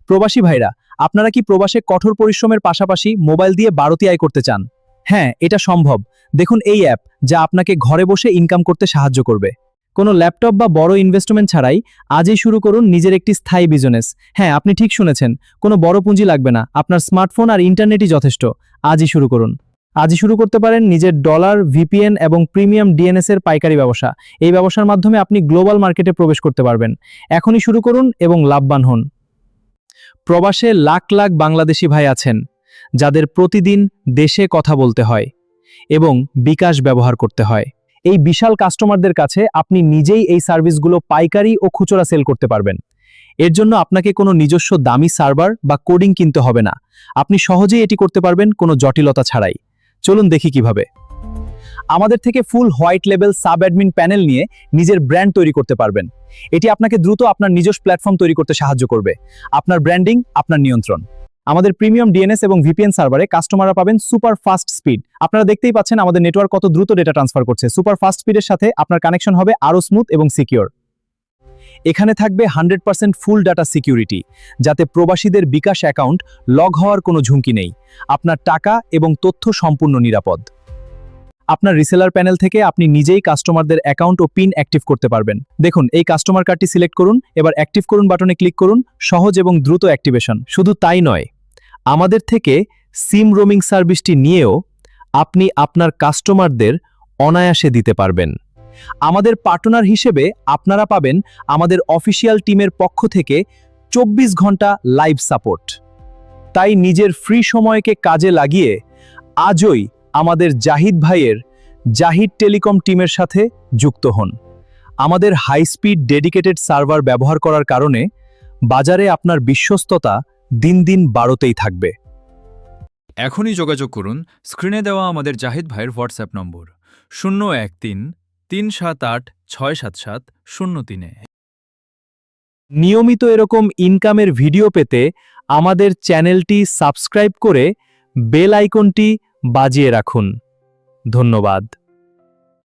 প্রবাসী ভাইরা, আপনারা কি প্রবাসে কঠোর পরিশ্রমের পাশাপাশি মোবাইল দিয়ে বাড়তি আয় করতে চান? হ্যাঁ, এটা সম্ভব। দেখুন এই অ্যাপ, যা আপনাকে ঘরে বসে ইনকাম করতে সাহায্য করবে। কোনো ল্যাপটপ বা বড় ইনভেস্টমেন্ট ছাড়াই আজই শুরু করুন নিজের একটি স্থায়ী বিজনেস। হ্যাঁ, আপনি ঠিক শুনেছেন, কোনো বড় পুঁজি লাগবে না, আপনার স্মার্টফোন আর ইন্টারনেটই যথেষ্ট। আজই শুরু করুন। আজই শুরু করতে পারেন নিজের ডলার, ভিপিএন এবং প্রিমিয়াম ডিএনএস এর পাইকারি ব্যবসা। এই ব্যবসার মাধ্যমে আপনি গ্লোবাল মার্কেটে প্রবেশ করতে পারবেন। এখনই শুরু করুন এবং লাভবান হন। প্রবাসে লাখ লাখ বাংলাদেশি ভাই আছেন, যাদের প্রতিদিন দেশে কথা বলতে হয় এবং বিকাশ ব্যবহার করতে হয়। এই বিশাল কাস্টমারদের কাছে আপনি নিজেই এই সার্ভিসগুলো পাইকারি ও খুচরা সেল করতে পারবেন। এর জন্য আপনাকে কোনো নিজস্ব দামি সার্ভার বা কোডিং কিনতে হবে না। আপনি সহজেই এটি করতে পারবেন কোনো জটিলতা ছাড়াই। চলুন দেখি কিভাবে। আমাদের থেকে ফুল white level sub admin panel নিয়ে নিজের ব্র্যান্ড তৈরি করতে পারবেন। এটি আপনাকে দ্রুত আপনার নিজস্ব প্ল্যাটফর্ম তৈরি করতে সাহায্য করবে। আপনার ব্র্যান্ডিং, আপনার নিয়ন্ত্রণ। আমাদের প্রিমিয়াম ডিএনএস এবং ভিপিএন সার্ভারে কাস্টমাররা পাবেন সুপার ফাস্ট স্পিড। আপনারা দেখতেই পাচ্ছেন আমাদের নেটওয়ার্ক কত দ্রুত ডেটা ট্রান্সফার করছে। সুপার ফাস্ট স্পিডের সাথে আপনার কানেকশন হবে আরও স্মুথ এবং সিকিউর। এখানে থাকবে 100% ফুল ডাটা সিকিউরিটি, যাতে প্রবাসীদের বিকাশ অ্যাকাউন্ট লগ হওয়ার কোনো ঝুঁকি নেই। আপনার টাকা এবং তথ্য সম্পূর্ণ নিরাপদ। আপনার রিসেলার প্যানেল থেকে আপনি নিজেই কাস্টমারদের অ্যাকাউন্ট ও পিন অ্যাক্টিভ করতে পারবেন। দেখুন, এই কাস্টমার কার্ডটি সিলেক্ট করুন, এবার অ্যাক্টিভ করুন বাটনে ক্লিক করুন। সহজ এবং দ্রুত অ্যাক্টিভেশন। শুধু তাই নয়, আমাদের থেকে সিম রোমিং সার্ভিসটি নিয়েও আপনি আপনার কাস্টমারদের অনায়াসে দিতে পারবেন। আমাদের পার্টনার হিসেবে আপনারা পাবেন আমাদের অফিসিয়াল টিমের পক্ষ থেকে 24 ঘন্টা লাইভ সাপোর্ট। তাই নিজের ফ্রি সময়কে কাজে লাগিয়ে আজই আমাদের জাহিদ ভাইয়ের জাহিদ টেলিকম টিমের সাথে যুক্ত হন। আমাদের হাই স্পিড ডেডিকেটেড সার্ভার ব্যবহার করার কারণে বাজারে আপনার বিশ্বস্ততা দিন দিন বাড়তেই থাকবে। এখনই যোগাযোগ করুন স্ক্রিনে দেওয়া আমাদের জাহিদ ভাইয়ের হোয়াটসঅ্যাপ নম্বর 013-378-677-03-এ। নিয়মিত এরকম ইনকামের ভিডিও পেতে আমাদের চ্যানেলটি সাবস্ক্রাইব করে বেল আইকনটি বাজিয়ে রাখুন। ধন্যবাদ।